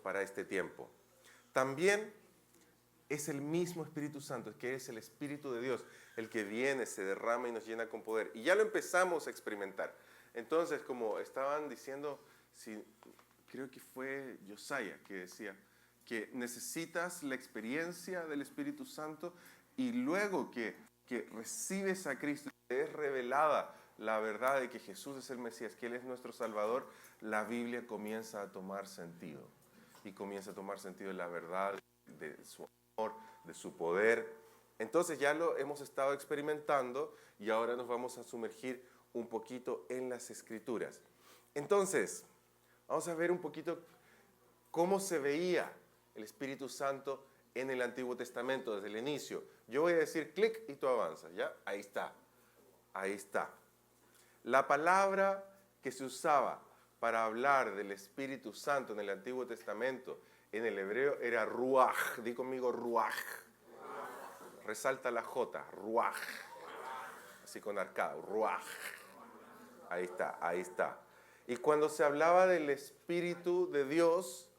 para este tiempo. También es el mismo Espíritu Santo, que es el Espíritu de Dios, el que viene, se derrama y nos llena con poder. Y ya lo empezamos a experimentar. Entonces, como estaban diciendo, creo que fue Josiah que decía que necesitas la experiencia del Espíritu Santo y luego que recibes a Cristo, te es revelada la verdad de que Jesús es el Mesías, que Él es nuestro Salvador, la Biblia comienza a tomar sentido. Y comienza a tomar sentido la verdad de su amor, de su poder. Entonces ya lo hemos estado experimentando y ahora nos vamos a sumergir un poquito en las Escrituras. Entonces, vamos a ver un poquito cómo se veía el Espíritu Santo en el Antiguo Testamento desde el inicio. Yo voy a decir clic y tú avanzas, ¿ya? Ahí está, ahí está. La palabra que se usaba para hablar del Espíritu Santo en el Antiguo Testamento, en el hebreo, era ruaj. Di conmigo ruaj. Resalta la J, ruaj. Así con arcado, ruaj. Ahí está, ahí está. Y cuando se hablaba del Espíritu de Dios,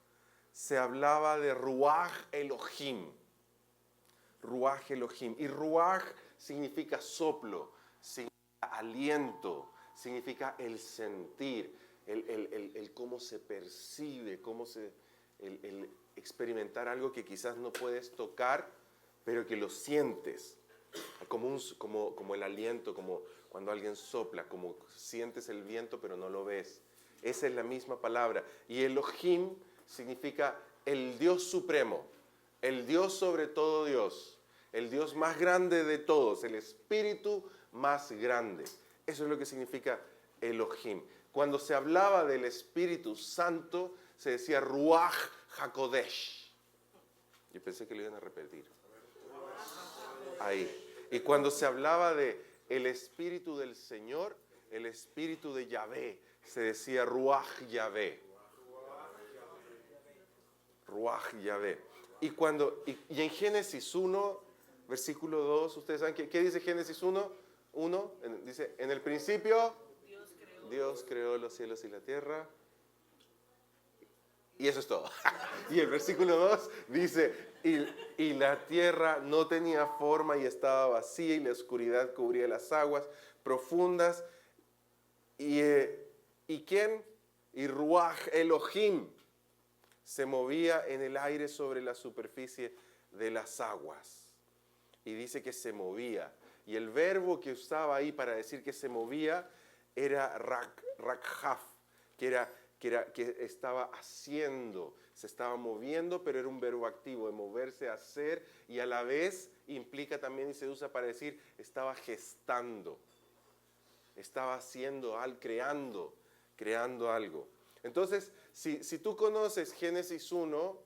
se hablaba de ruaj Elohim. Ruaj Elohim. Y ruaj significa soplo, significa aliento, significa el sentir, el cómo se percibe, el experimentar algo que quizás no puedes tocar, pero que lo sientes, como el aliento, como cuando alguien sopla, como sientes el viento pero no lo ves. Esa es la misma palabra. Y Elohim significa el Dios supremo, el Dios sobre todo Dios, el Dios más grande de todos, el Espíritu más grande. Eso es lo que significa Elohim. Cuando se hablaba del Espíritu Santo, se decía Ruach HaKodesh. Yo pensé que lo iban a repetir. Ahí. Y cuando se hablaba de el Espíritu del Señor, el Espíritu de Yahvé, se decía Ruach Yahvé. Ruach Yahvé. Y en Génesis 1, versículo 2, ¿ustedes saben qué dice Génesis 1? Dice, en el principio Dios creó los cielos y la tierra. Y eso es todo. Y el versículo 2 dice, y la tierra no tenía forma y estaba vacía y la oscuridad cubría las aguas profundas. ¿Y quién? Y Ruach Elohim se movía en el aire sobre la superficie de las aguas. Y dice que se movía. Y el verbo que usaba ahí para decir que se movía era rakhaf, que estaba haciendo, se estaba moviendo, pero era un verbo activo, de moverse, hacer, y a la vez implica también, y se usa para decir, estaba gestando, estaba haciendo, creando algo. Entonces, si tú conoces Génesis 1,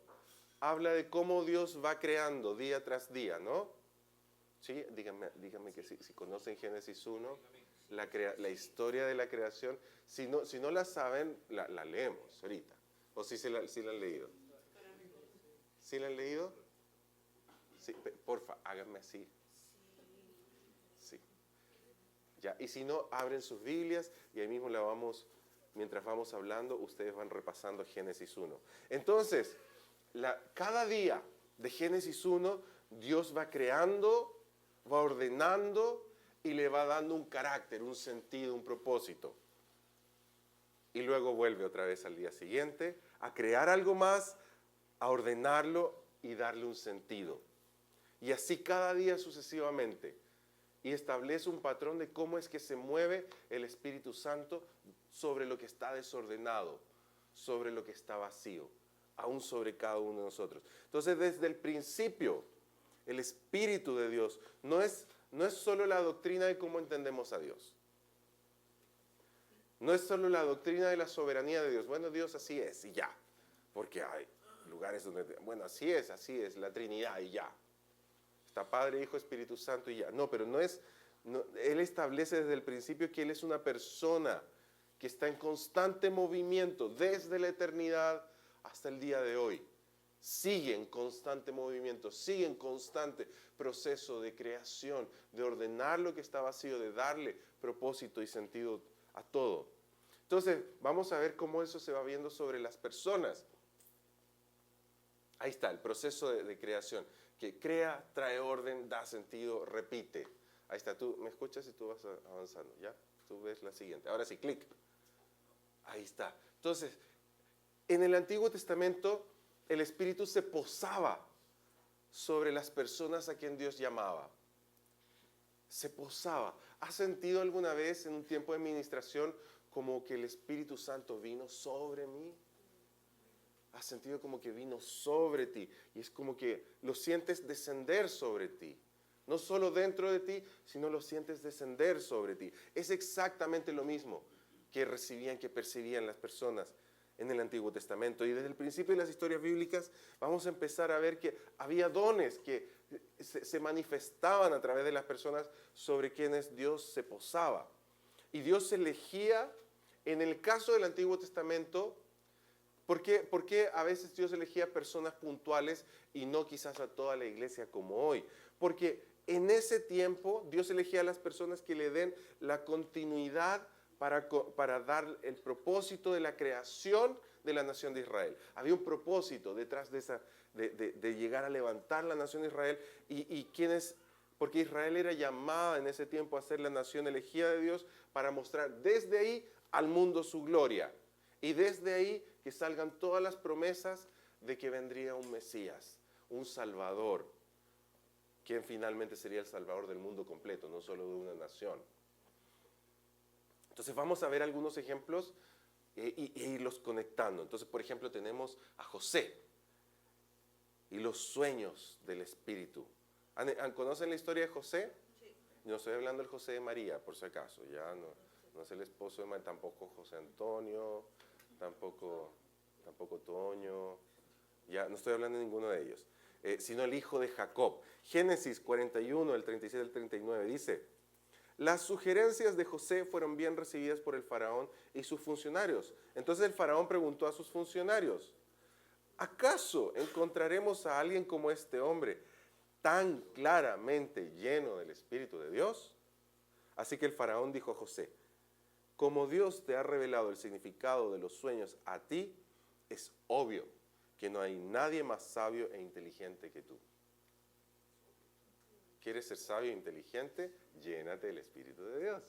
habla de cómo Dios va creando día tras día, ¿no? Sí, díganme que si conocen Génesis 1, la historia de la creación. Si no la saben, la leemos ahorita. ¿O sí la han leído? ¿Sí la han leído? Sí, porfa, háganme así. Sí. Ya, y si no, abren sus Biblias y ahí mismo mientras vamos hablando, ustedes van repasando Génesis 1. Entonces, cada día de Génesis 1, Dios va creando, va ordenando y le va dando un carácter, un sentido, un propósito. Y luego vuelve otra vez al día siguiente a crear algo más, a ordenarlo y darle un sentido. Y así cada día sucesivamente. Y establece un patrón de cómo es que se mueve el Espíritu Santo sobre lo que está desordenado, sobre lo que está vacío, aún sobre cada uno de nosotros. Entonces, desde el principio, el Espíritu de Dios no es solo la doctrina de cómo entendemos a Dios. No es solo la doctrina de la soberanía de Dios. Bueno, Dios así es y ya. Porque hay lugares donde, bueno, así es, la Trinidad y ya. Está Padre, Hijo, Espíritu Santo y ya. No, pero Él establece desde el principio que Él es una persona que está en constante movimiento desde la eternidad hasta el día de hoy. Sigue en constante movimiento, sigue en constante proceso de creación, de ordenar lo que está vacío, de darle propósito y sentido a todo. Entonces, vamos a ver cómo eso se va viendo sobre las personas. Ahí está, el proceso de creación, que crea, trae orden, da sentido, repite. Ahí está, tú me escuchas y tú vas avanzando, ¿ya? Tú ves la siguiente. Ahora sí, clic. Ahí está. Entonces, en el Antiguo Testamento, el Espíritu se posaba sobre las personas a quien Dios llamaba. Se posaba. ¿Has sentido alguna vez en un tiempo de ministración como que el Espíritu Santo vino sobre mí? ¿Has sentido como que vino sobre ti? Y es como que lo sientes descender sobre ti. No solo dentro de ti, sino lo sientes descender sobre ti. Es exactamente lo mismo que recibían, que percibían las personas en el Antiguo Testamento. Y desde el principio de las historias bíblicas vamos a empezar a ver que había dones que se manifestaban a través de las personas sobre quienes Dios se posaba. Y Dios elegía, en el caso del Antiguo Testamento, ¿por qué a veces Dios elegía personas puntuales y no quizás a toda la iglesia como hoy? Porque en ese tiempo Dios elegía a las personas que le den la continuidad para dar el propósito de la creación de la nación de Israel. Había un propósito detrás de llegar a levantar la nación de Israel porque Israel era llamada en ese tiempo a ser la nación elegida de Dios para mostrar desde ahí al mundo su gloria. Y desde ahí que salgan todas las promesas de que vendría un Mesías, un Salvador, quien finalmente sería el Salvador del mundo completo, no solo de una nación. Entonces vamos a ver algunos ejemplos e irlos conectando. Entonces, por ejemplo, tenemos a José y los sueños del Espíritu. ¿Conocen la historia de José? Sí. No estoy hablando del José de María, por si acaso. Ya no es el esposo de María, tampoco José Antonio, tampoco Toño. Ya no estoy hablando de ninguno de ellos. Sino el hijo de Jacob. Génesis 41, el 36 al 39 dice: las sugerencias de José fueron bien recibidas por el faraón y sus funcionarios. Entonces el faraón preguntó a sus funcionarios: ¿acaso encontraremos a alguien como este hombre, tan claramente lleno del Espíritu de Dios? Así que el faraón dijo a José: como Dios te ha revelado el significado de los sueños a ti, es obvio que no hay nadie más sabio e inteligente que tú. ¿Quieres ser sabio e inteligente? Llénate del Espíritu de Dios.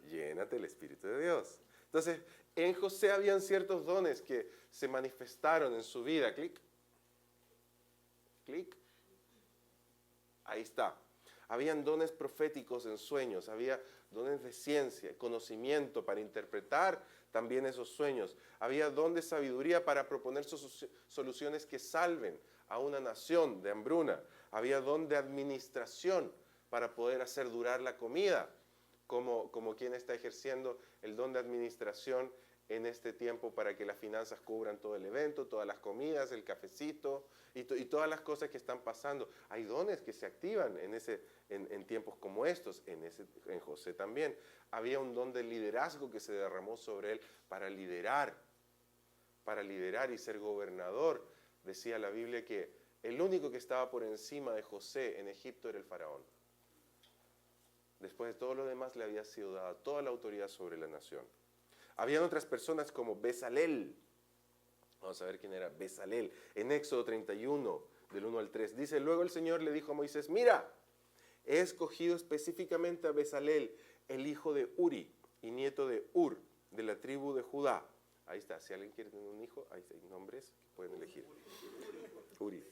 Llénate del Espíritu de Dios. Entonces, en José habían ciertos dones que se manifestaron en su vida. Clic. Clic. Ahí está. Habían dones proféticos en sueños, había dones de ciencia, conocimiento para interpretar también esos sueños. Había don de sabiduría para proponer soluciones que salven a una nación de hambruna. Había don de administración para poder hacer durar la comida, como quien está ejerciendo el don de administración en este tiempo para que las finanzas cubran todo el evento, todas las comidas, el cafecito y todas las cosas que están pasando. Hay dones que se activan en tiempos como estos, en José también. Había un don de liderazgo que se derramó sobre él para liderar y ser gobernador. Decía la Biblia que el único que estaba por encima de José en Egipto era el faraón. Después de todo lo demás le había sido dada toda la autoridad sobre la nación. Habían otras personas como Bezalel. Vamos a ver quién era Bezalel. En Éxodo 31, del 1 al 3, dice: luego el Señor le dijo a Moisés: mira, he escogido específicamente a Bezalel, el hijo de Uri y nieto de Ur, de la tribu de Judá. Ahí está, si alguien quiere tener un hijo, ahí hay nombres que pueden elegir. Uri.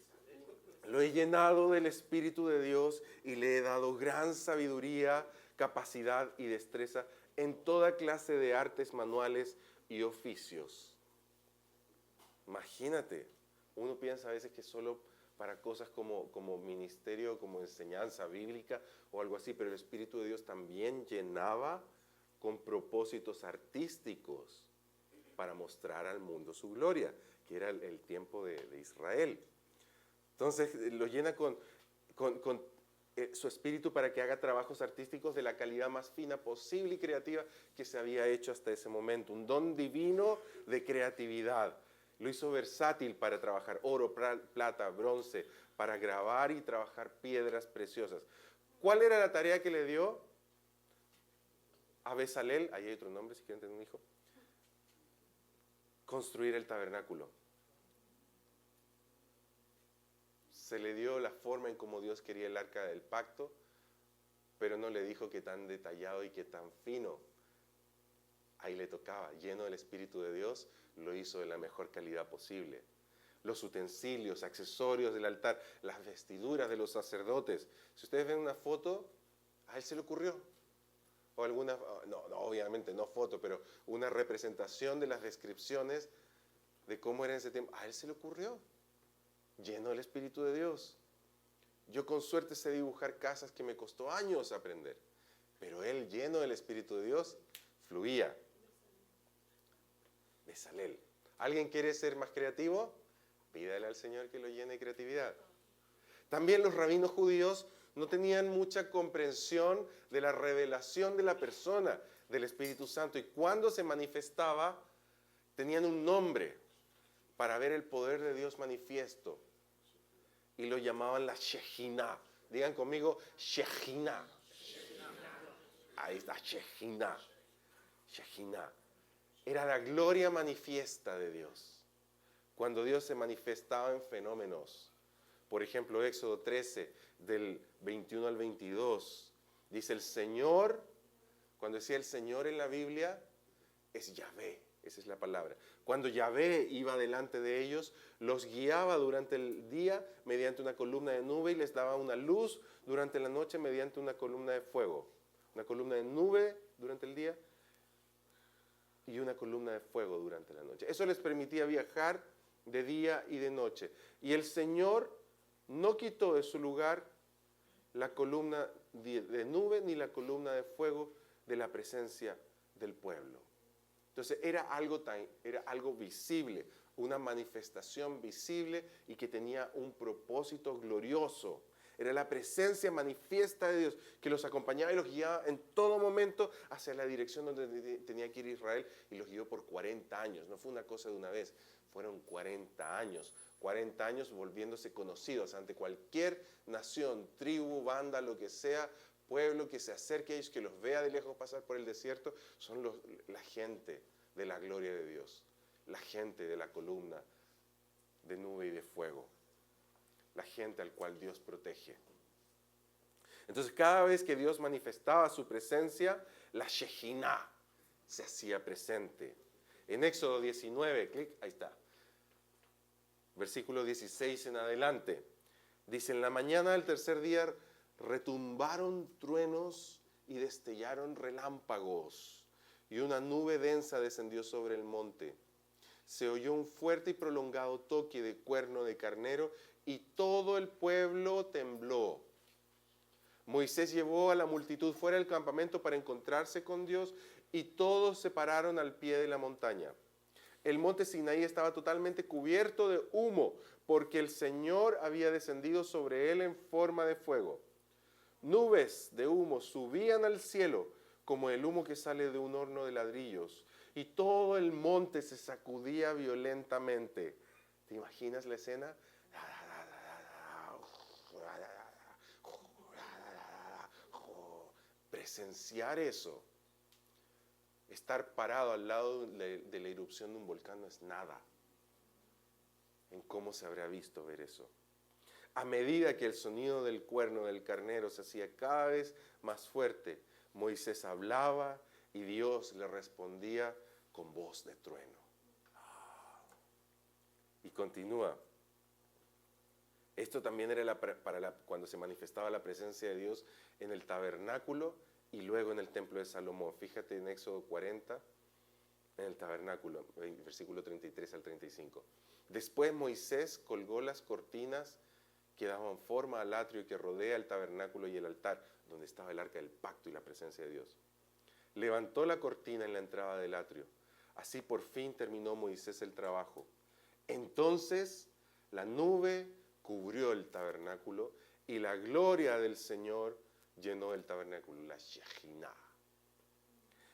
Lo he llenado del Espíritu de Dios y le he dado gran sabiduría, capacidad y destreza en toda clase de artes manuales y oficios. Imagínate, uno piensa a veces que solo para cosas como ministerio, como enseñanza bíblica o algo así, pero el Espíritu de Dios también llenaba con propósitos artísticos para mostrar al mundo su gloria, que era el tiempo de Israel. Entonces lo llena con su espíritu para que haga trabajos artísticos de la calidad más fina posible y creativa que se había hecho hasta ese momento. Un don divino de creatividad. Lo hizo versátil para trabajar oro, plata, bronce, para grabar y trabajar piedras preciosas. ¿Cuál era la tarea que le dio a Bezalel? Ahí hay otro nombre si quieren tener un hijo. Construir el tabernáculo. Se le dio la forma en cómo Dios quería el arca del pacto, pero no le dijo que tan detallado y que tan fino. Ahí le tocaba, lleno del Espíritu de Dios, lo hizo de la mejor calidad posible. Los utensilios, accesorios del altar, las vestiduras de los sacerdotes. Si ustedes ven una foto, a él se le ocurrió. O alguna, no, obviamente no foto, pero una representación de las descripciones de cómo era en ese tiempo. A él se le ocurrió, lleno del Espíritu de Dios. Yo con suerte sé dibujar casas que me costó años aprender, pero él, lleno del Espíritu de Dios, fluía. Bezalel. ¿Alguien quiere ser más creativo? Pídale al Señor que lo llene de creatividad. También los rabinos judíos no tenían mucha comprensión de la revelación de la persona del Espíritu Santo, y cuando se manifestaba tenían un nombre para ver el poder de Dios manifiesto, y lo llamaban la Shekinah. Digan conmigo, Shekinah. Ahí está, Shekinah. Shekinah. Era la gloria manifiesta de Dios. Cuando Dios se manifestaba en fenómenos. Por ejemplo, Éxodo 13, del 21 al 22. Dice el Señor, cuando decía el Señor en la Biblia, es Yahvé. Esa es la palabra. Cuando Yahvé iba delante de ellos, los guiaba durante el día mediante una columna de nube y les daba una luz durante la noche mediante una columna de fuego. Una columna de nube durante el día y una columna de fuego durante la noche. Eso les permitía viajar de día y de noche. Y el Señor no quitó de su lugar la columna de nube ni la columna de fuego de la presencia del pueblo. Entonces era algo visible, una manifestación visible y que tenía un propósito glorioso. Era la presencia manifiesta de Dios que los acompañaba y los guiaba en todo momento hacia la dirección donde tenía que ir Israel, y los guió por 40 años. No fue una cosa de una vez, fueron 40 años. 40 años volviéndose conocidos ante cualquier nación, tribu, banda, lo que sea, pueblo que se acerque a ellos, que los vea de lejos pasar por el desierto. Son la gente de la gloria de Dios, la gente de la columna de nube y de fuego, la gente al cual Dios protege. Entonces, cada vez que Dios manifestaba su presencia, la Shekinah se hacía presente. En Éxodo 19, ahí está, versículo 16 en adelante, dice: en la mañana del tercer día retumbaron truenos y destellaron relámpagos, y una nube densa descendió sobre el monte. Se oyó un fuerte y prolongado toque de cuerno de carnero, y todo el pueblo tembló. Moisés llevó a la multitud fuera del campamento para encontrarse con Dios, y todos se pararon al pie de la montaña. El monte Sinaí estaba totalmente cubierto de humo, porque el Señor había descendido sobre él en forma de fuego. Nubes de humo subían al cielo, como el humo que sale de un horno de ladrillos, y todo el monte se sacudía violentamente. ¿Te imaginas la escena? Presenciar eso, estar parado al lado de la erupción de un volcán, no es nada en cómo se habrá visto ver eso. A medida que el sonido del cuerno del carnero se hacía cada vez más fuerte, Moisés hablaba y Dios le respondía con voz de trueno. Y continúa. Esto también era cuando se manifestaba la presencia de Dios en el tabernáculo y luego en el templo de Salomón. Fíjate en Éxodo 40, en el tabernáculo, versículo 33 al 35. Después Moisés colgó las cortinas que daban forma al atrio que rodea el tabernáculo y el altar, donde estaba el arca del pacto y la presencia de Dios. Levantó la cortina en la entrada del atrio. Así por fin terminó Moisés el trabajo. Entonces la nube cubrió el tabernáculo y la gloria del Señor llenó el tabernáculo, la Shekinah.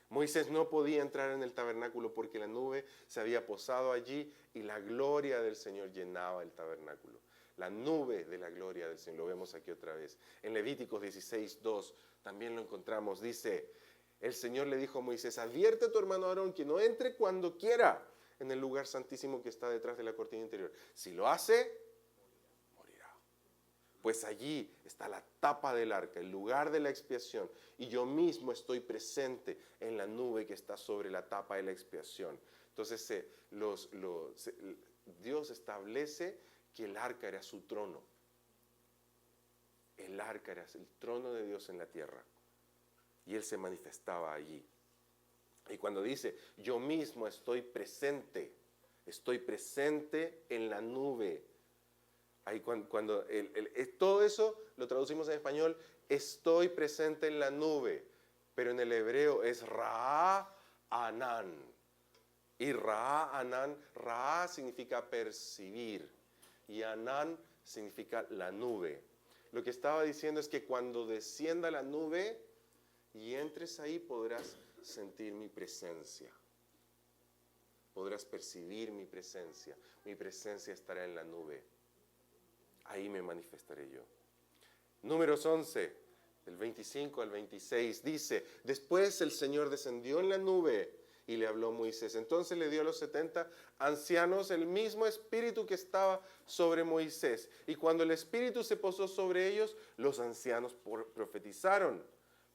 Moisés no podía entrar en el tabernáculo porque la nube se había posado allí y la gloria del Señor llenaba el tabernáculo. La nube de la gloria del Señor, lo vemos aquí otra vez. En Levíticos 16:2 también lo encontramos. Dice, el Señor le dijo a Moisés: advierte a tu hermano Aarón que no entre cuando quiera en el lugar santísimo que está detrás de la cortina interior. Si lo hace, morirá. pues allí está la tapa del arca, el lugar de la expiación, y yo mismo estoy presente en la nube que está sobre la tapa de la expiación. Entonces Dios establece que el arca era su trono. El arca era el trono de Dios en la tierra, y Él se manifestaba allí. Y cuando dice, yo mismo estoy presente en la nube. Ahí cuando todo eso lo traducimos en español, estoy presente en la nube, pero en el hebreo es Ra-Anán. Y Ra-Anán, Ra significa percibir y Anán significa la nube. Lo que estaba diciendo es que cuando descienda la nube y entres ahí podrás sentir mi presencia. Podrás percibir mi presencia. Mi presencia estará en la nube. Ahí me manifestaré yo. Números 11, del 25 al 26, dice, después el Señor descendió en la nube y le habló a Moisés. Entonces le dio a los 70 ancianos el mismo espíritu que estaba sobre Moisés. Y cuando el espíritu se posó sobre ellos, los ancianos profetizaron.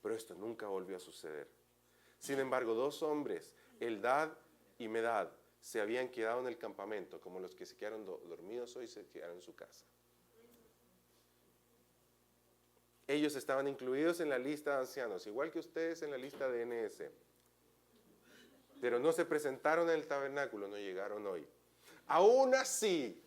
Pero esto nunca volvió a suceder. Sin embargo, 2 hombres, Eldad y Medad, se habían quedado en el campamento, como los que se quedaron dormidos hoy se quedaron en su casa. Ellos estaban incluidos en la lista de ancianos, igual que ustedes en la lista de NS. Pero no se presentaron en el tabernáculo, no llegaron hoy. Aún así,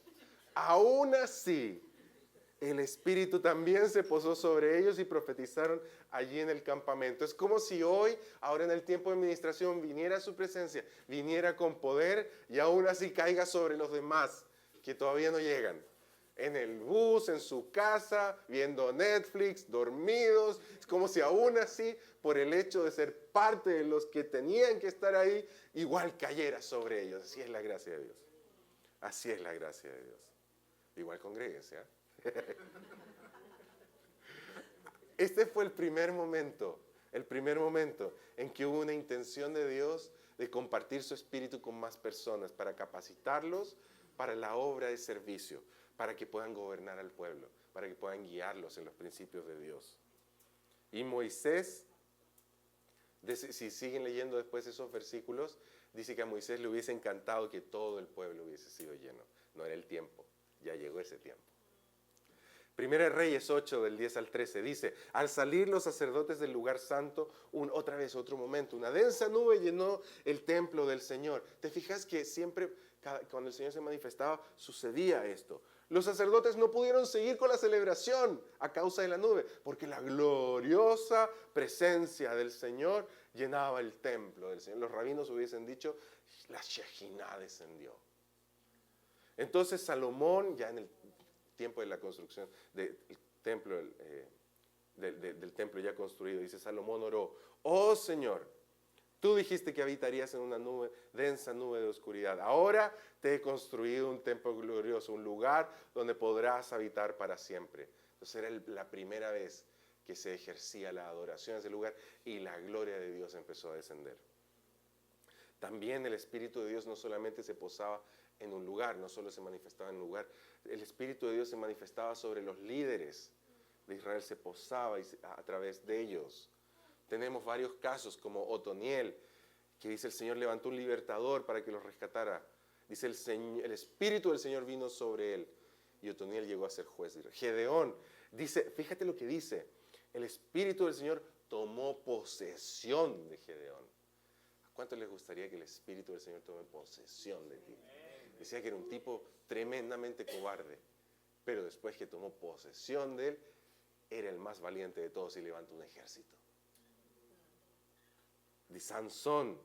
el Espíritu también se posó sobre ellos y profetizaron allí en el campamento. Es como si hoy, ahora en el tiempo de administración, viniera su presencia, viniera con poder y aún así caiga sobre los demás que todavía no llegan. En el bus, en su casa, viendo Netflix, dormidos. Es como si aún así, por el hecho de ser parte de los que tenían que estar ahí, igual cayera sobre ellos. Así es la gracia de Dios. Así es la gracia de Dios. Igual congréguense, ¿eh? Este fue el primer momento en que hubo una intención de Dios de compartir su espíritu con más personas para capacitarlos para la obra de servicio, para que puedan gobernar al pueblo, para que puedan guiarlos en los principios de Dios. Y Moisés, si siguen leyendo después esos versículos, dice que a Moisés le hubiese encantado que todo el pueblo hubiese sido lleno. No era el tiempo, ya llegó ese tiempo. Primera de Reyes 8, del 10 al 13, dice, al salir los sacerdotes del lugar santo, otro momento, una densa nube llenó el templo del Señor. ¿Te fijas que siempre, cuando el Señor se manifestaba, sucedía esto? Los sacerdotes no pudieron seguir con la celebración a causa de la nube, porque la gloriosa presencia del Señor llenaba el templo del Señor. Los rabinos hubiesen dicho, la Shejinah descendió. Entonces Salomón, ya en el tiempo de la construcción del templo, del templo ya construido, dice Salomón oró, oh Señor, tú dijiste que habitarías en una nube, densa nube de oscuridad. Ahora te he construido un templo glorioso, un lugar donde podrás habitar para siempre. Entonces era la primera vez que se ejercía la adoración en ese lugar y la gloria de Dios empezó a descender. También el Espíritu de Dios no solamente se posaba en un lugar, no solo se manifestaba en un lugar, el Espíritu de Dios se manifestaba sobre los líderes de Israel, se posaba a través de ellos. Tenemos varios casos como Otoniel, que dice el Señor levantó un libertador para que los rescatara. Dice el Espíritu del Señor vino sobre él y Otoniel llegó a ser juez. Gedeón dice, fíjate lo que dice, el Espíritu del Señor tomó posesión de Gedeón. ¿A cuánto les gustaría que el Espíritu del Señor tome posesión de ti? Decía que era un tipo tremendamente cobarde, pero después que tomó posesión de él, era el más valiente de todos y levantó un ejército. De Sansón,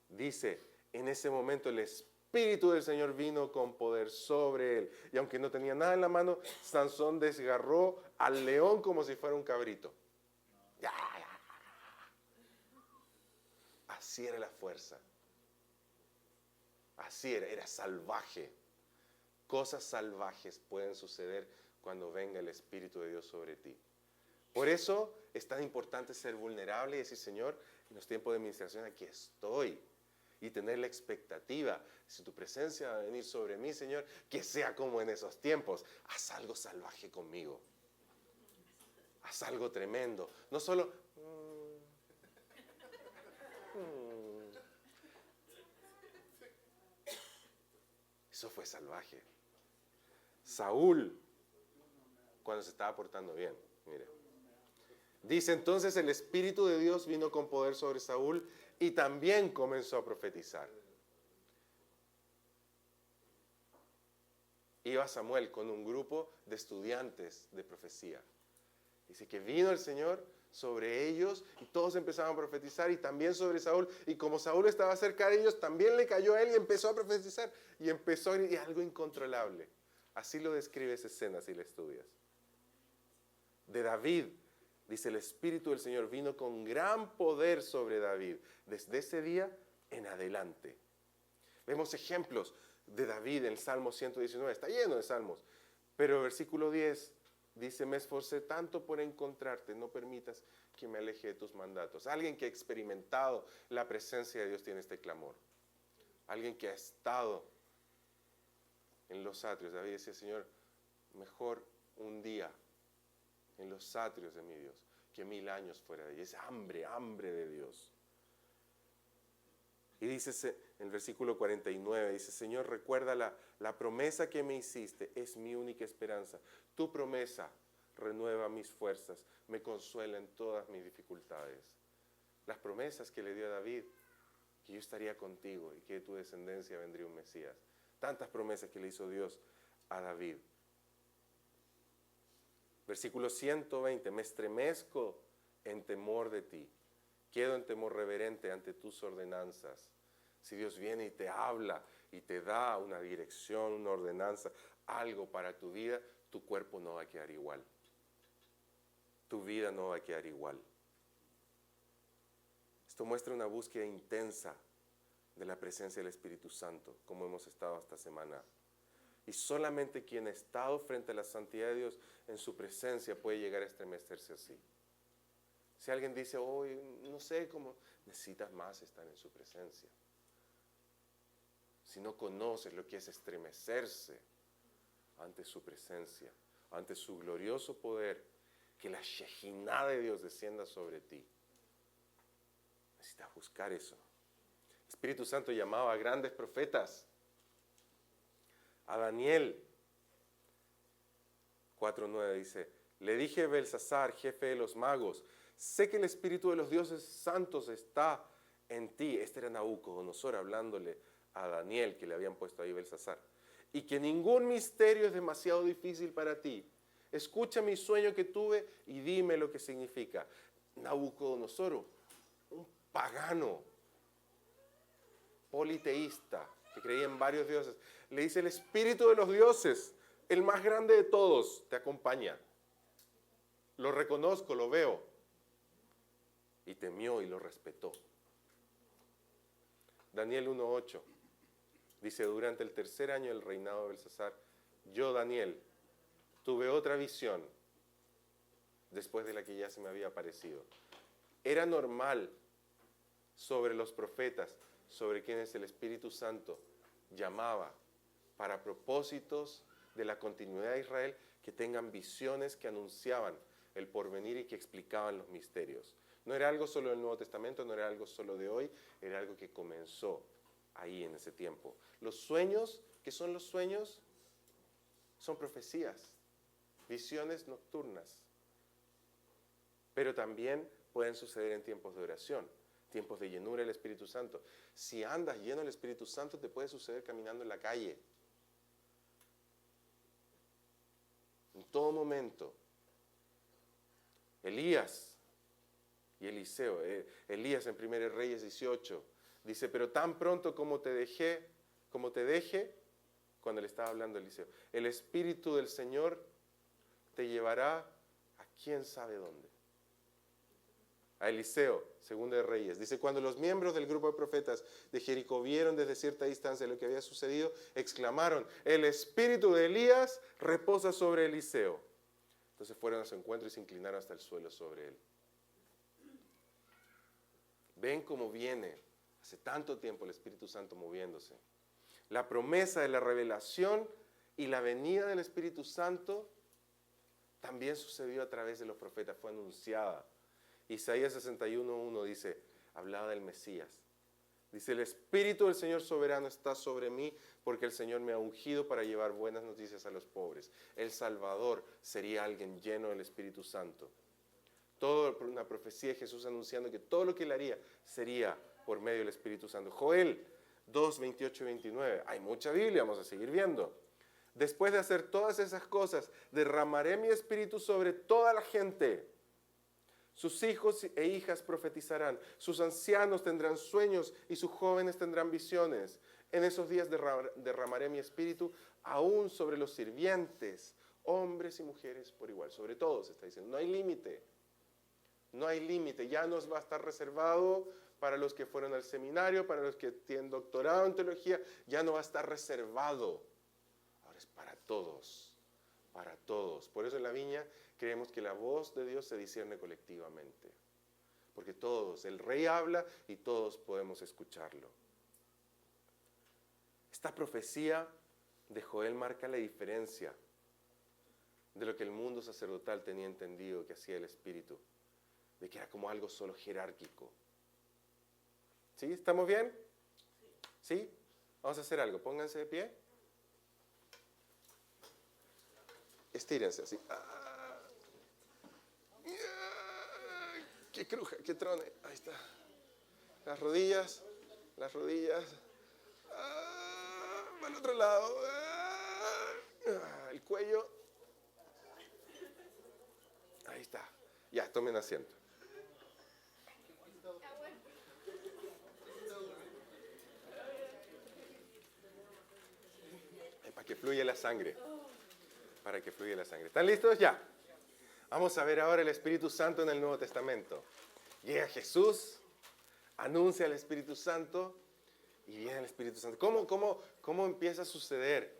dice, en ese momento el Espíritu del Señor vino con poder sobre él. Y aunque no tenía nada en la mano, Sansón desgarró al león como si fuera un cabrito. Así era la fuerza. Así era salvaje. Cosas salvajes pueden suceder cuando venga el Espíritu de Dios sobre ti. Por eso es tan importante ser vulnerable y decir, Señor, en los tiempos de administración aquí estoy. y tener la expectativa, si tu presencia va a venir sobre mí, Señor, que sea como en esos tiempos. Haz algo salvaje conmigo. Haz algo tremendo. No solo... Eso fue salvaje. Saúl, cuando se estaba portando bien, mire. Dice entonces el Espíritu de Dios vino con poder sobre Saúl y también comenzó a profetizar. Iba Samuel con un grupo de estudiantes de profecía. Dice que vino el Señor sobre ellos y todos empezaron a profetizar y también sobre Saúl. Y como Saúl estaba cerca de ellos, también le cayó a él y empezó a profetizar. Y empezó y algo incontrolable. Así lo describe esa escena si la estudias. De David, dice el Espíritu del Señor vino con gran poder sobre David. Desde ese día en adelante. Vemos ejemplos de David en el Salmo 119. Está lleno de salmos. Pero el versículo 10 dice, me esforcé tanto por encontrarte, no permitas que me aleje de tus mandatos. Alguien que ha experimentado la presencia de Dios tiene este clamor. Alguien que ha estado en los atrios. David decía, Señor, mejor un día en los atrios de mi Dios que 1000 años fuera de allí. Es hambre de Dios. Y dice en el versículo 49, dice, Señor, recuerda la promesa que me hiciste, es mi única esperanza. Tu promesa renueva mis fuerzas, me consuela en todas mis dificultades. Las promesas que le dio a David, que yo estaría contigo y que de tu descendencia vendría un Mesías. Tantas promesas que le hizo Dios a David. Versículo 120, me estremezco en temor de ti. Quedo en temor reverente ante tus ordenanzas. Si Dios viene y te habla y te da una dirección, una ordenanza, algo para tu vida, tu cuerpo no va a quedar igual. Tu vida no va a quedar igual. Esto muestra una búsqueda intensa de la presencia del Espíritu Santo, como hemos estado esta semana. Y solamente quien ha estado frente a la santidad de Dios en su presencia puede llegar a estremecerse así. Si alguien dice, hoy no sé cómo, necesitas más estar en su presencia. Si no conoces lo que es estremecerse ante su presencia, ante su glorioso poder, que la Shejinah de Dios descienda sobre ti. Necesitas buscar eso. El Espíritu Santo llamaba a grandes profetas. A Daniel 4:9 dice, le dije a Belsasar, jefe de los magos, sé que el Espíritu de los dioses santos está en ti. Este era Nabucodonosor hablándole a Daniel, que le habían puesto ahí Belsasar. Y que ningún misterio es demasiado difícil para ti. Escucha mi sueño que tuve y dime lo que significa. Nabucodonosor, un pagano, politeísta, que creía en varios dioses, le dice, el Espíritu de los dioses, el más grande de todos, te acompaña. Lo reconozco, lo veo. Y temió y lo respetó. Daniel 1:8 dice, durante el 3er año del reinado de Belsasar, yo, Daniel, tuve otra visión después de la que ya se me había aparecido. Era normal sobre los profetas, sobre quienes el Espíritu Santo llamaba para propósitos de la continuidad de Israel, que tengan visiones que anunciaban el porvenir y que explicaban los misterios. No era algo solo del Nuevo Testamento, no era algo solo de hoy, era algo que comenzó ahí en ese tiempo. Los sueños, ¿qué son los sueños? Son profecías, visiones nocturnas. Pero también pueden suceder en tiempos de oración, tiempos de llenura del Espíritu Santo. Si andas lleno del Espíritu Santo, te puede suceder caminando en la calle. En todo momento. Elías y Eliseo, Elías en 1 Reyes 18, dice, pero tan pronto como te deje, cuando le estaba hablando a Eliseo, el Espíritu del Señor te llevará a quién sabe dónde. A Eliseo, 2 Reyes, dice, cuando los miembros del grupo de profetas de Jericó vieron desde cierta distancia lo que había sucedido, exclamaron, el Espíritu de Elías reposa sobre Eliseo. Entonces fueron a su encuentro y se inclinaron hasta el suelo sobre él. Ven cómo viene Hace tanto tiempo el Espíritu Santo moviéndose. La promesa de la revelación y la venida del Espíritu Santo también sucedió a través de los profetas, fue anunciada. Isaías 61:1 dice, hablaba del Mesías. Dice, el Espíritu del Señor soberano está sobre mí porque el Señor me ha ungido para llevar buenas noticias a los pobres. El Salvador sería alguien lleno del Espíritu Santo. Toda una profecía de Jesús anunciando que todo lo que él haría sería por medio del Espíritu Santo. Joel 2:28-29. Hay mucha Biblia, vamos a seguir viendo. Después de hacer todas esas cosas, derramaré mi Espíritu sobre toda la gente. Sus hijos e hijas profetizarán, sus ancianos tendrán sueños y sus jóvenes tendrán visiones. En esos días derramaré mi espíritu aún sobre los sirvientes, hombres y mujeres por igual. Sobre todos, está diciendo, no hay límite. No hay límite, ya no va a estar reservado para los que fueron al seminario, para los que tienen doctorado en teología, ya no va a estar reservado. Ahora es para todos, para todos. Por eso en la Viña creemos que la voz de Dios se discierne colectivamente. Porque todos, el Rey habla y todos podemos escucharlo. Esta profecía de Joel marca la diferencia de lo que el mundo sacerdotal tenía entendido que hacía el Espíritu, de que era como algo solo jerárquico. ¿Sí? ¿Estamos bien? ¿Sí? Vamos a hacer algo. Pónganse de pie. Estírense así. ¡Qué cruja! ¡Qué trone! Ahí está. Las rodillas. Las rodillas. Al otro lado. El cuello. Ahí está. Ya, tomen asiento. Para que fluya la sangre. Para que fluya la sangre. ¿Están listos? Ya. Vamos a ver ahora el Espíritu Santo en el Nuevo Testamento. Llega Jesús, anuncia el Espíritu Santo y viene el Espíritu Santo. ¿Cómo empieza a suceder?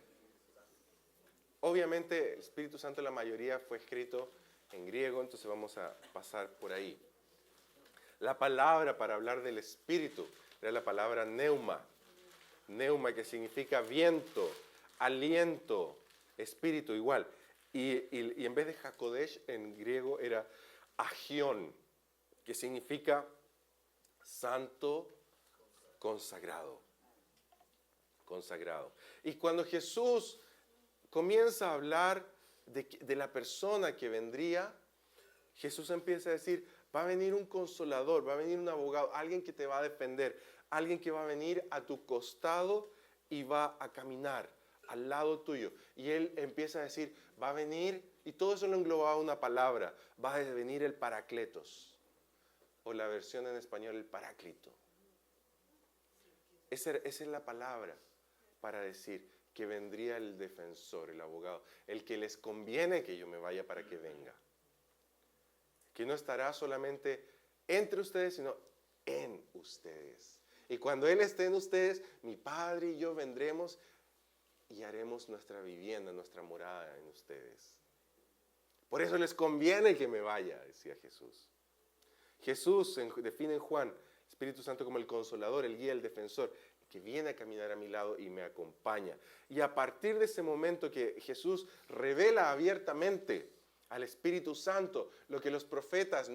Obviamente el Espíritu Santo la mayoría fue escrito en griego, entonces vamos a pasar por ahí. La palabra para hablar del Espíritu era la palabra neuma. Neuma, que significa viento, aliento, espíritu igual. Y en vez de Hakodesh en griego era agión, que significa santo, consagrado. Consagrado. Y cuando Jesús comienza a hablar de la persona que vendría, Jesús empieza a decir, va a venir un consolador, va a venir un abogado, alguien que te va a defender, alguien que va a venir a tu costado y va a caminar al lado tuyo. Y él empieza a decir, va a venir, y todo eso lo englobaba una palabra, va a venir el Paracletos, o la versión en español, el Paráclito. Esa es la palabra para decir que vendría el defensor, el abogado, el que les conviene que yo me vaya para que venga. Que no estará solamente entre ustedes, sino en ustedes. Y cuando Él esté en ustedes, mi Padre y yo vendremos y haremos nuestra vivienda, nuestra morada en ustedes. Por eso les conviene que me vaya, decía Jesús. Jesús define en Juan, Espíritu Santo como el consolador, el guía, el defensor, que viene a caminar a mi lado y me acompaña. Y a partir de ese momento que Jesús revela abiertamente al Espíritu Santo, lo que los profetas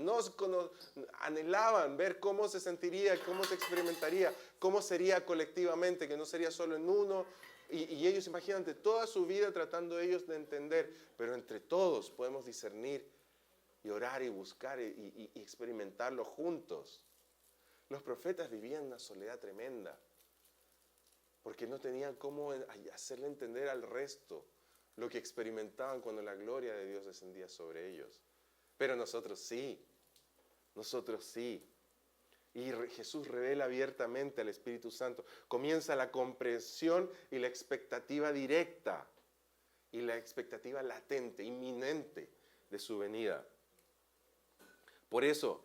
anhelaban, ver cómo se sentiría, cómo se experimentaría, cómo sería colectivamente, que no sería solo en uno. Y ellos, imagínate, toda su vida tratando ellos de entender, pero entre todos podemos discernir y orar y buscar y experimentarlo juntos. Los profetas vivían una soledad tremenda, porque no tenían cómo hacerle entender al resto lo que experimentaban cuando la gloria de Dios descendía sobre ellos. Pero nosotros sí, nosotros sí. Y Jesús revela abiertamente al Espíritu Santo. Comienza la comprensión y la expectativa directa y la expectativa latente, inminente de su venida. Por eso,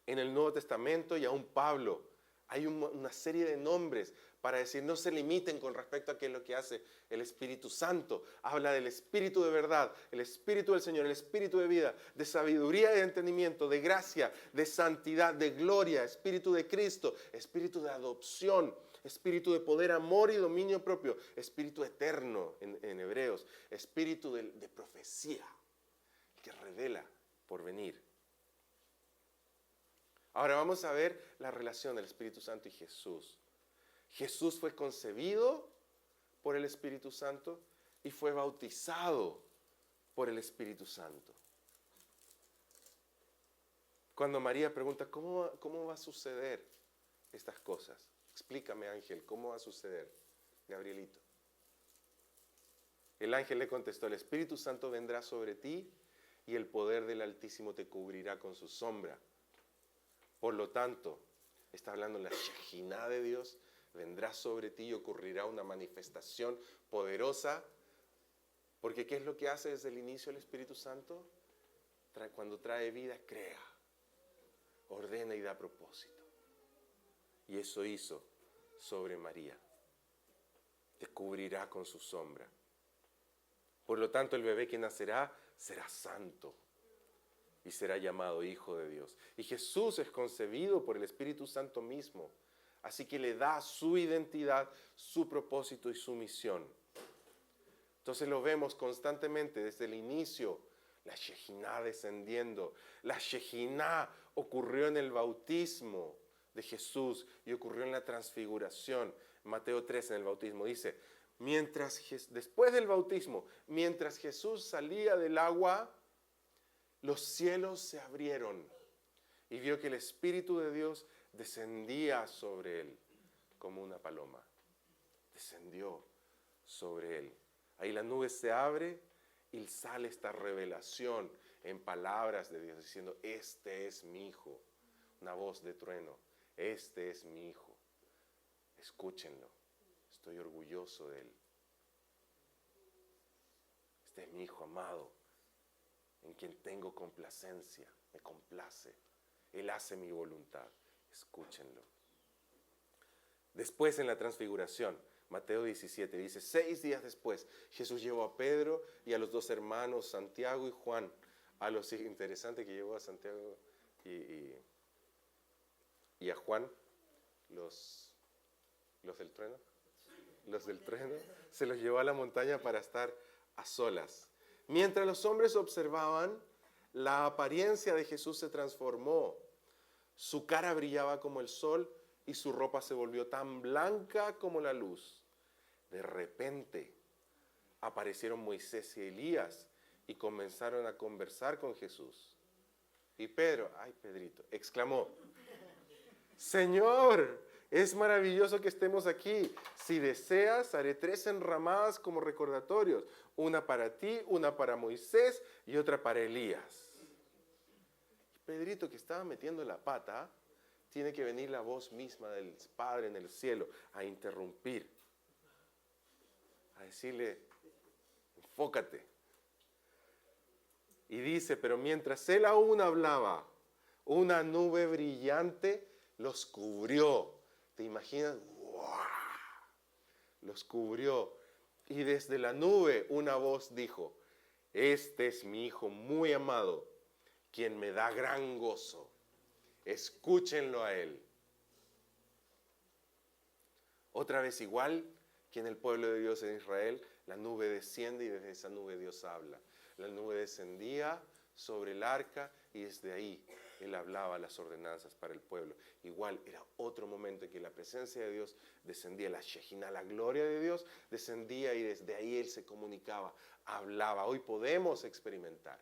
en el Nuevo Testamento y aún Pablo Hay una serie de nombres para decir, no se limiten con respecto a qué es lo que hace el Espíritu Santo. Habla del Espíritu de verdad, el Espíritu del Señor, el Espíritu de vida, de sabiduría y de entendimiento, de gracia, de santidad, de gloria, Espíritu de Cristo, Espíritu de adopción, Espíritu de poder, amor y dominio propio, Espíritu eterno en Hebreos, Espíritu de profecía, que revela por venir. Ahora vamos a ver la relación del Espíritu Santo y Jesús. Jesús fue concebido por el Espíritu Santo y fue bautizado por el Espíritu Santo. Cuando María pregunta, ¿cómo va a suceder estas cosas? Explícame, ángel, ¿cómo va a suceder, Gabrielito? El ángel le contestó, el Espíritu Santo vendrá sobre ti y el poder del Altísimo te cubrirá con su sombra. Por lo tanto, está hablando la Shejinah de Dios, vendrá sobre ti y ocurrirá una manifestación poderosa, porque ¿qué es lo que hace desde el inicio el Espíritu Santo? Cuando trae vida, crea, ordena y da propósito. Y eso hizo sobre María. Te cubrirá con su sombra. Por lo tanto, el bebé que nacerá será santo y será llamado Hijo de Dios. Y Jesús es concebido por el Espíritu Santo mismo. Así que le da su identidad, su propósito y su misión. Entonces lo vemos constantemente desde el inicio, la Shejinah descendiendo. La Shejinah ocurrió en el bautismo de Jesús y ocurrió en la transfiguración. Mateo 3 en el bautismo dice, después del bautismo, mientras Jesús salía del agua, los cielos se abrieron y vio que el Espíritu de Dios descendía sobre él como una paloma. Descendió sobre él. Ahí la nube se abre y sale esta revelación en palabras de Dios diciendo, este es mi Hijo. Una voz de trueno, este es mi Hijo. Escúchenlo, estoy orgulloso de él. Este es mi Hijo amado, en quien tengo complacencia, me complace. Él hace mi voluntad, escúchenlo. Después en la transfiguración, Mateo 17 dice, 6 días después, Jesús llevó a Pedro y a los 2 hermanos, Santiago y Juan. Interesante que llevó a Santiago y a Juan, los del trueno. Los del trueno, se los llevó a la montaña para estar a solas. Mientras los hombres observaban, la apariencia de Jesús se transformó. Su cara brillaba como el sol y su ropa se volvió tan blanca como la luz. De repente aparecieron Moisés y Elías y comenzaron a conversar con Jesús. Y Pedro, Pedrito, exclamó, Señor, es maravilloso que estemos aquí. Si deseas, haré 3 enramadas como recordatorios. Una para ti, una para Moisés y otra para Elías. Y Pedrito, que estaba metiendo la pata, tiene que venir la voz misma del Padre en el cielo a interrumpir. A decirle, enfócate. Y dice, pero mientras él aún hablaba, una nube brillante los cubrió. ¿Te imaginas? ¡Wow! Los cubrió. Y desde la nube una voz dijo, este es mi Hijo muy amado, quien me da gran gozo. Escúchenlo a él. Otra vez igual que en el pueblo de Dios en Israel, la nube desciende y desde esa nube Dios habla. La nube descendía sobre el arca y desde ahí él hablaba las ordenanzas para el pueblo. Igual era otro momento en que la presencia de Dios descendía, la Shejinah, la gloria de Dios descendía y desde ahí él se comunicaba, hablaba. Hoy podemos experimentar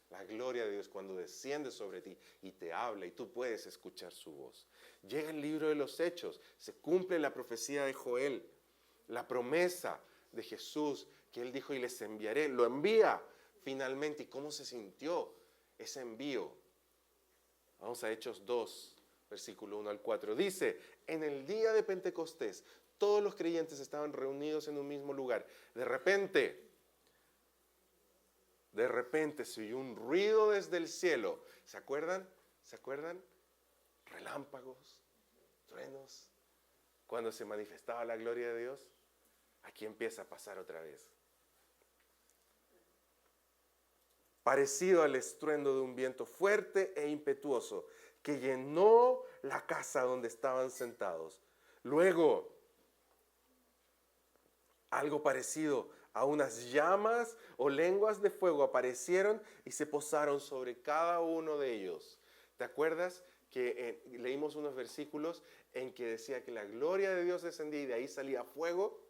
la gloria de Dios cuando desciende sobre ti y te habla y tú puedes escuchar su voz. Llega el libro de los Hechos, se cumple la profecía de Joel, la promesa de Jesús que él dijo y les enviaré, lo envía finalmente. ¿Y cómo se sintió ese envío? Vamos a Hechos 2, versículo 1 al 4. Dice, en el día de Pentecostés, todos los creyentes estaban reunidos en un mismo lugar. De repente se oyó un ruido desde el cielo. ¿Se acuerdan? ¿Se acuerdan? Relámpagos, truenos, cuando se manifestaba la gloria de Dios, aquí empieza a pasar otra vez. Parecido al estruendo de un viento fuerte e impetuoso que llenó la casa donde estaban sentados. Luego, algo parecido a unas llamas o lenguas de fuego aparecieron y se posaron sobre cada uno de ellos. ¿Te acuerdas que leímos unos versículos en que decía que la gloria de Dios descendía y de ahí salía fuego?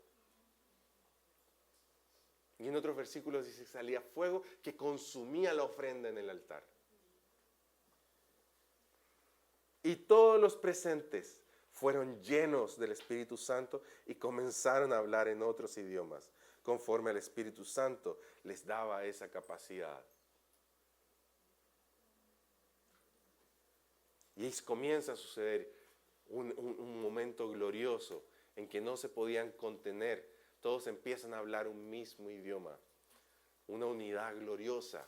Y en otros versículos dice que salía fuego que consumía la ofrenda en el altar. Y todos los presentes fueron llenos del Espíritu Santo y comenzaron a hablar en otros idiomas, conforme el Espíritu Santo les daba esa capacidad. Y ahí comienza a suceder un momento glorioso en que no se podían contener. Todos empiezan a hablar un mismo idioma, una unidad gloriosa,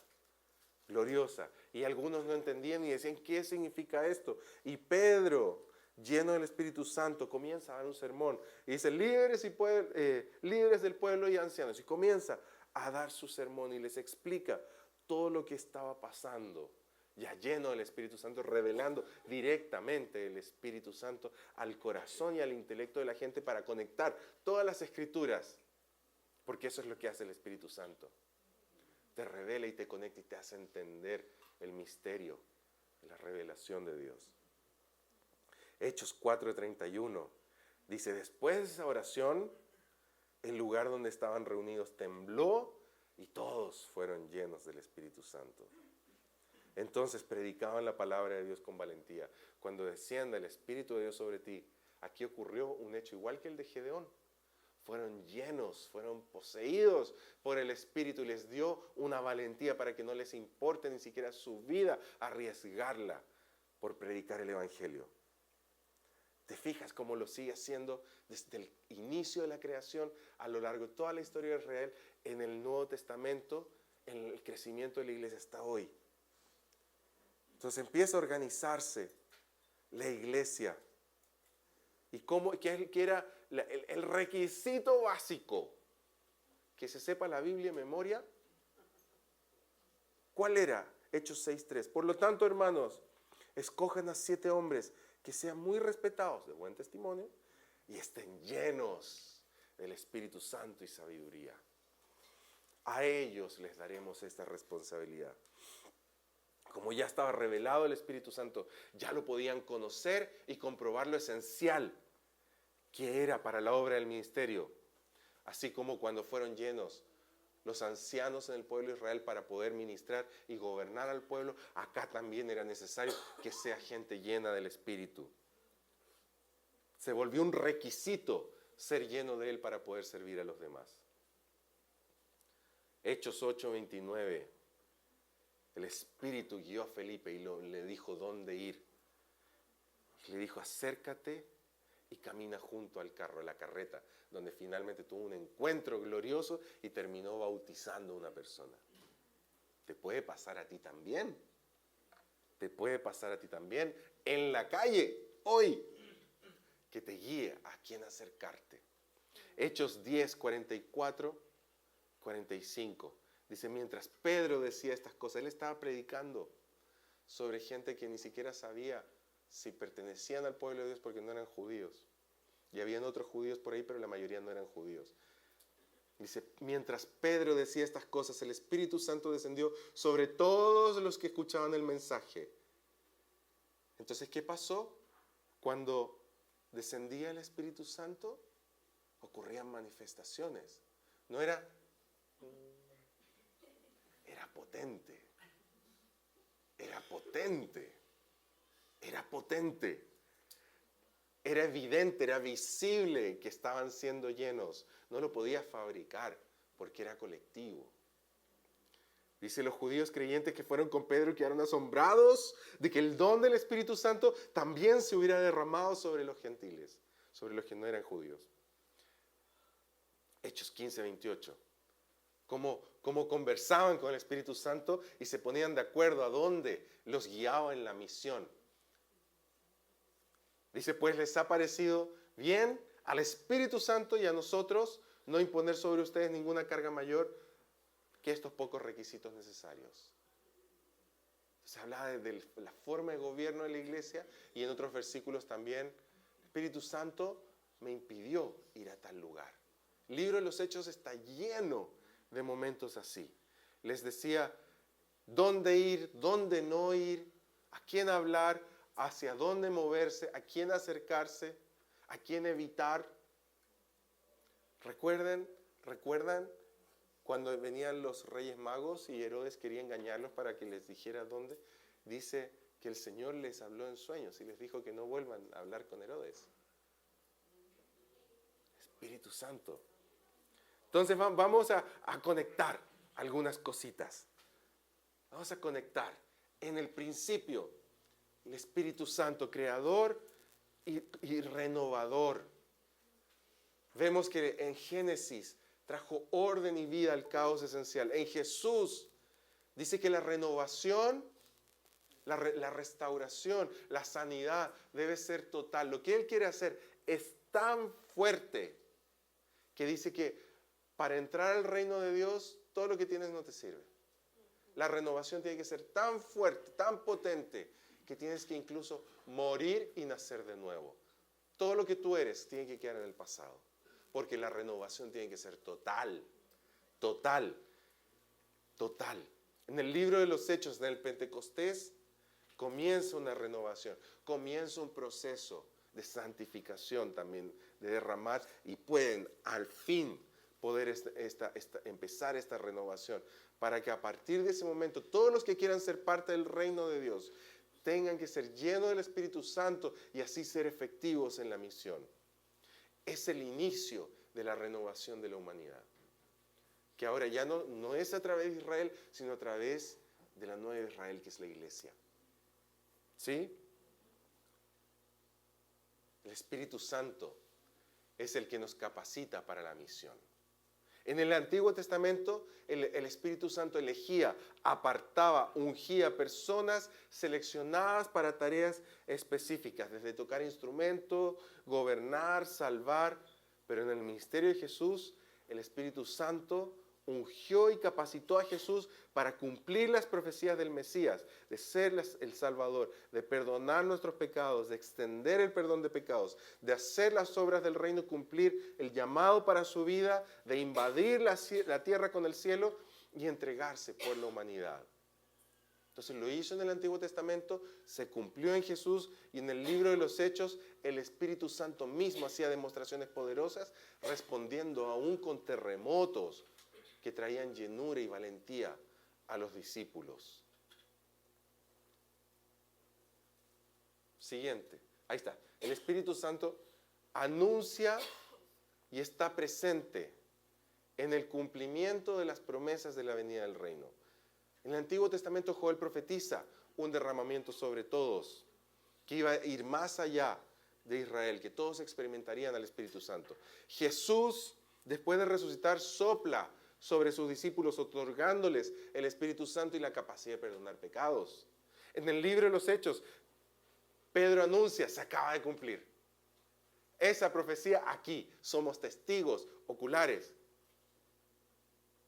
gloriosa. Y algunos no entendían y decían, ¿qué significa esto? Y Pedro, lleno del Espíritu Santo, comienza a dar un sermón. Y dice, líderes del pueblo y ancianos. Y comienza a dar su sermón y les explica todo lo que estaba pasando. Ya lleno del Espíritu Santo, revelando directamente el Espíritu Santo al corazón y al intelecto de la gente para conectar todas las Escrituras. Porque eso es lo que hace el Espíritu Santo. Te revela y te conecta y te hace entender el misterio, la revelación de Dios. Hechos 4:31 dice, después de esa oración, el lugar donde estaban reunidos tembló y todos fueron llenos del Espíritu Santo. Entonces predicaban la palabra de Dios con valentía. Cuando descienda el Espíritu de Dios sobre ti, aquí ocurrió un hecho igual que el de Gedeón. Fueron llenos, fueron poseídos por el Espíritu y les dio una valentía para que no les importe ni siquiera su vida arriesgarla por predicar el Evangelio. ¿Te fijas cómo lo sigue haciendo desde el inicio de la creación a lo largo de toda la historia de Israel, en el Nuevo Testamento, en el crecimiento de la iglesia hasta hoy? Entonces empieza a organizarse la iglesia. ¿Y qué era el requisito básico? Que se sepa la Biblia en memoria. ¿Cuál era? Hechos 6:3. Por lo tanto, hermanos, escojan a 7 hombres que sean muy respetados, de buen testimonio, y estén llenos del Espíritu Santo y sabiduría. A ellos les daremos esta responsabilidad. Como ya estaba revelado el Espíritu Santo, ya lo podían conocer y comprobar lo esencial que era para la obra del ministerio. Así como cuando fueron llenos los ancianos en el pueblo de Israel para poder ministrar y gobernar al pueblo, acá también era necesario que sea gente llena del Espíritu. Se volvió un requisito ser lleno de él para poder servir a los demás. Hechos 8:29. El Espíritu guió a Felipe y le dijo dónde ir. Le dijo, acércate y camina junto al carro, a la carreta, donde finalmente tuvo un encuentro glorioso y terminó bautizando a una persona. Te puede pasar a ti también. Te puede pasar a ti también en la calle, hoy, que te guíe a quién acercarte. Hechos 10:44-45. Dice, mientras Pedro decía estas cosas, él estaba predicando sobre gente que ni siquiera sabía si pertenecían al pueblo de Dios porque no eran judíos. Y habían otros judíos por ahí, pero la mayoría no eran judíos. Dice, mientras Pedro decía estas cosas, el Espíritu Santo descendió sobre todos los que escuchaban el mensaje. Entonces, ¿qué pasó? Cuando descendía el Espíritu Santo, ocurrían manifestaciones. No era potente. Era potente. Era potente. Era evidente, era visible que estaban siendo llenos. No lo podía fabricar porque era colectivo. Dice, los judíos creyentes que fueron con Pedro quedaron asombrados de que el don del Espíritu Santo también se hubiera derramado sobre los gentiles, sobre los que no eran judíos. Hechos 15:28. Cómo conversaban con el Espíritu Santo y se ponían de acuerdo a dónde los guiaba en la misión. Dice, pues les ha parecido bien al Espíritu Santo y a nosotros no imponer sobre ustedes ninguna carga mayor que estos pocos requisitos necesarios. Se habla de la forma de gobierno de la iglesia y en otros versículos también, el Espíritu Santo me impidió ir a tal lugar. El libro de los Hechos está lleno de momentos así. Les decía dónde ir, dónde no ir, a quién hablar, hacia dónde moverse, a quién acercarse, a quién evitar. ¿Recuerdan cuando venían los reyes magos y Herodes quería engañarlos para que les dijera dónde? Dice que el Señor les habló en sueños y les dijo que no vuelvan a hablar con Herodes. Espíritu Santo. Entonces vamos a conectar algunas cositas. Vamos a conectar. En el principio, el Espíritu Santo, creador y renovador. Vemos que en Génesis trajo orden y vida al caos esencial. En Jesús dice que la renovación, la restauración, la sanidad debe ser total. Lo que Él quiere hacer es tan fuerte que dice que para entrar al reino de Dios, todo lo que tienes no te sirve. La renovación tiene que ser tan fuerte, tan potente, que tienes que incluso morir y nacer de nuevo. Todo lo que tú eres tiene que quedar en el pasado. Porque la renovación tiene que ser total, total, total. En el libro de los Hechos, en el Pentecostés, comienza una renovación, comienza un proceso de santificación también, de derramar, y pueden al fin poder empezar esta renovación, para que a partir de ese momento todos los que quieran ser parte del reino de Dios tengan que ser llenos del Espíritu Santo y así ser efectivos en la misión. Es el inicio de la renovación de la humanidad. Que ahora ya no es a través de Israel, sino a través de la nueva Israel, que es la iglesia. ¿Sí? El Espíritu Santo es el que nos capacita para la misión. En el Antiguo Testamento, el Espíritu Santo elegía, apartaba, ungía personas seleccionadas para tareas específicas, desde tocar instrumentos, gobernar, salvar. Pero en el ministerio de Jesús, el Espíritu Santo ungió y capacitó a Jesús para cumplir las profecías del Mesías, de ser el Salvador, de perdonar nuestros pecados, de extender el perdón de pecados, de hacer las obras del reino, cumplir el llamado para su vida, de invadir la tierra con el cielo y entregarse por la humanidad. Entonces lo hizo en el Antiguo Testamento, se cumplió en Jesús, y en el libro de los Hechos el Espíritu Santo mismo hacía demostraciones poderosas, respondiendo aún con terremotos que traían llenura y valentía a los discípulos. Siguiente, ahí está. El Espíritu Santo anuncia y está presente en el cumplimiento de las promesas de la venida del reino. En el Antiguo Testamento Joel profetiza un derramamiento sobre todos, que iba a ir más allá de Israel, que todos experimentarían al Espíritu Santo. Jesús, después de resucitar, sopla sobre sus discípulos, otorgándoles el Espíritu Santo y la capacidad de perdonar pecados. En el libro de los Hechos, Pedro anuncia, se acaba de cumplir. Esa profecía aquí, somos testigos oculares.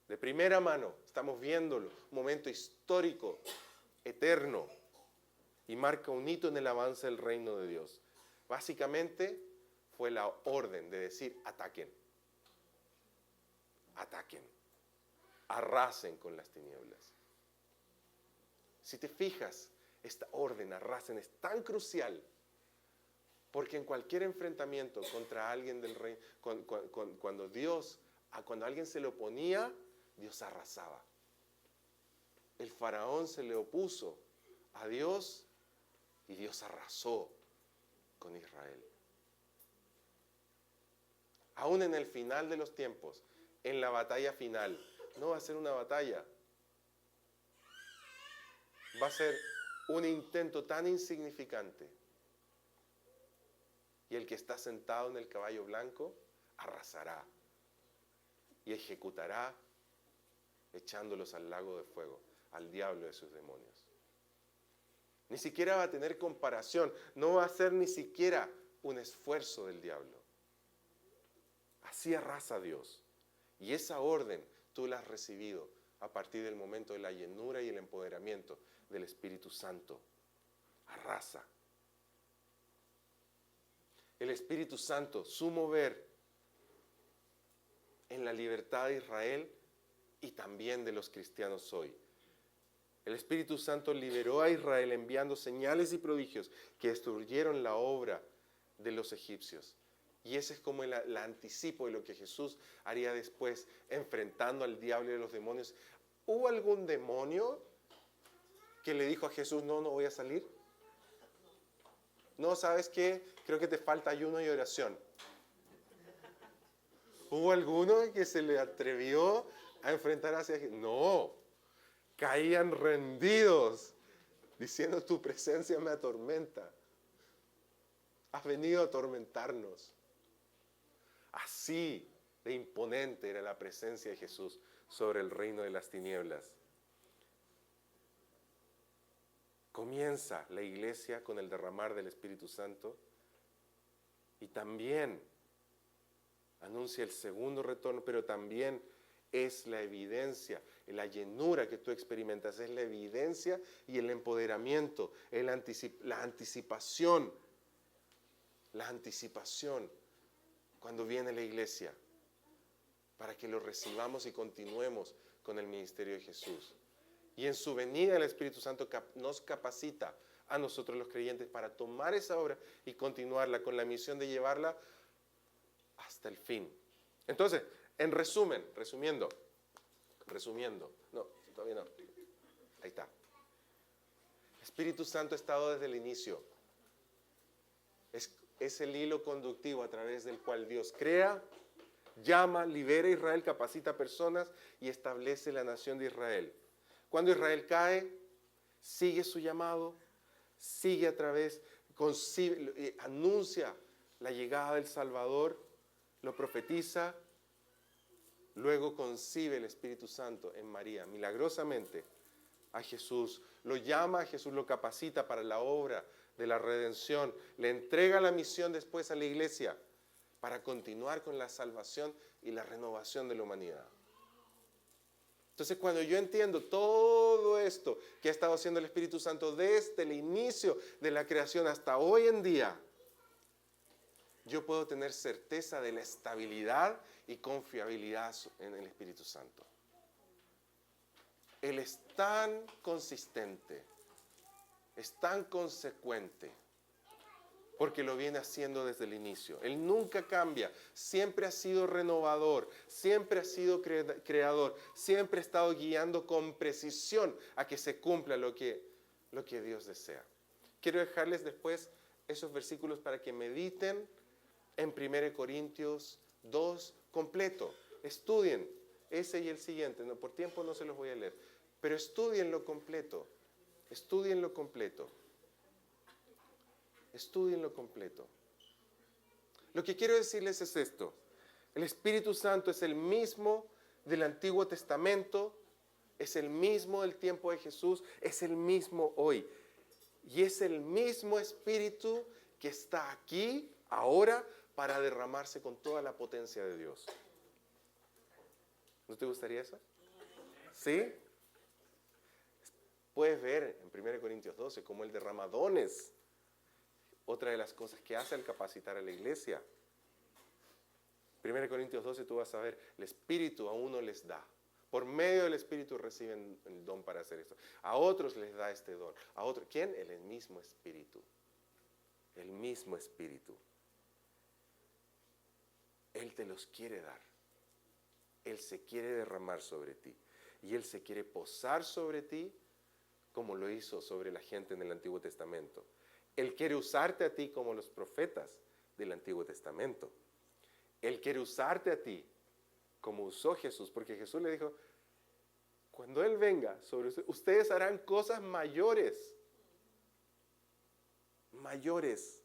De primera mano, estamos viéndolo, un momento histórico, eterno, y marca un hito en el avance del reino de Dios. Básicamente fue la orden de decir, ataquen, ataquen, arrasen con las tinieblas. Si te fijas, esta orden, arrasen, es tan crucial, porque en cualquier enfrentamiento contra alguien del reino, cuando alguien se le oponía, Dios arrasaba. El faraón se le opuso a Dios y Dios arrasó con Israel. Aún en el final de los tiempos, en la batalla final, no va a ser una batalla. Va a ser un intento tan insignificante. Y el que está sentado en el caballo blanco arrasará y ejecutará, echándolos al lago de fuego, al diablo de sus demonios. Ni siquiera va a tener comparación, no va a ser ni siquiera un esfuerzo del diablo. Así arrasa a Dios. Y esa orden tú la has recibido a partir del momento de la llenura y el empoderamiento del Espíritu Santo. Arrasa. El Espíritu Santo, su mover en la libertad de Israel y también de los cristianos hoy. El Espíritu Santo liberó a Israel enviando señales y prodigios que destruyeron la obra de los egipcios. Y ese es como el anticipo de lo que Jesús haría después, enfrentando al diablo y a los demonios. ¿Hubo algún demonio que le dijo a Jesús, no voy a salir? No, ¿sabes qué? Creo que te falta ayuno y oración. ¿Hubo alguno que se le atrevió a enfrentar hacia Jesús? No, caían rendidos, diciendo, tu presencia me atormenta. Has venido a atormentarnos. Así de imponente era la presencia de Jesús sobre el reino de las tinieblas. Comienza la iglesia con el derramar del Espíritu Santo y también anuncia el segundo retorno, pero también es la evidencia, la llenura que tú experimentas, es la evidencia y el empoderamiento, la anticipación cuando viene la iglesia, para que lo recibamos y continuemos con el ministerio de Jesús. Y en su venida el Espíritu Santo nos capacita a nosotros los creyentes para tomar esa obra y continuarla con la misión de llevarla hasta el fin. Entonces, en resumen, resumiendo, no, todavía no, ahí está. El Espíritu Santo ha estado desde el inicio. Es el hilo conductivo a través del cual Dios crea, llama, libera a Israel, capacita a personas y establece la nación de Israel. Cuando Israel cae, sigue su llamado, sigue a través, anuncia la llegada del Salvador, lo profetiza, luego concibe el Espíritu Santo en María, milagrosamente a Jesús, lo llama a Jesús, lo capacita para la obra de la redención, le entrega la misión después a la iglesia para continuar con la salvación y la renovación de la humanidad. Entonces, cuando yo entiendo todo esto que ha estado haciendo el Espíritu Santo desde el inicio de la creación hasta hoy en día, yo puedo tener certeza de la estabilidad y confiabilidad en el Espíritu Santo. Él es tan consistente, es tan consecuente, porque lo viene haciendo desde el inicio. Él nunca cambia, siempre ha sido renovador, siempre ha sido creador, siempre ha estado guiando con precisión a que se cumpla lo que Dios desea. Quiero dejarles después esos versículos para que mediten en 1 Corintios 2 completo. Estudien ese y el siguiente. No, por tiempo no se los voy a leer, pero estudienlo completo. Estudienlo completo. Estudienlo completo. Lo que quiero decirles es esto. El Espíritu Santo es el mismo del Antiguo Testamento, es el mismo del tiempo de Jesús, es el mismo hoy. Y es el mismo Espíritu que está aquí, ahora, para derramarse con toda la potencia de Dios. ¿No te gustaría eso? ¿Sí? Puedes ver en 1 Corintios 12 cómo Él derrama dones. Otra de las cosas que hace al capacitar a la iglesia. 1 Corintios 12 tú vas a ver, el Espíritu a uno les da. Por medio del Espíritu reciben el don para hacer esto. A otros les da este don. ¿A otros? ¿Quién? El mismo Espíritu. El mismo Espíritu. Él te los quiere dar. Él se quiere derramar sobre ti. Y Él se quiere posar sobre ti como lo hizo sobre la gente en el Antiguo Testamento. Él quiere usarte a ti como los profetas del Antiguo Testamento. Él quiere usarte a ti como usó Jesús, porque Jesús le dijo, cuando Él venga sobre ustedes harán cosas mayores. Mayores.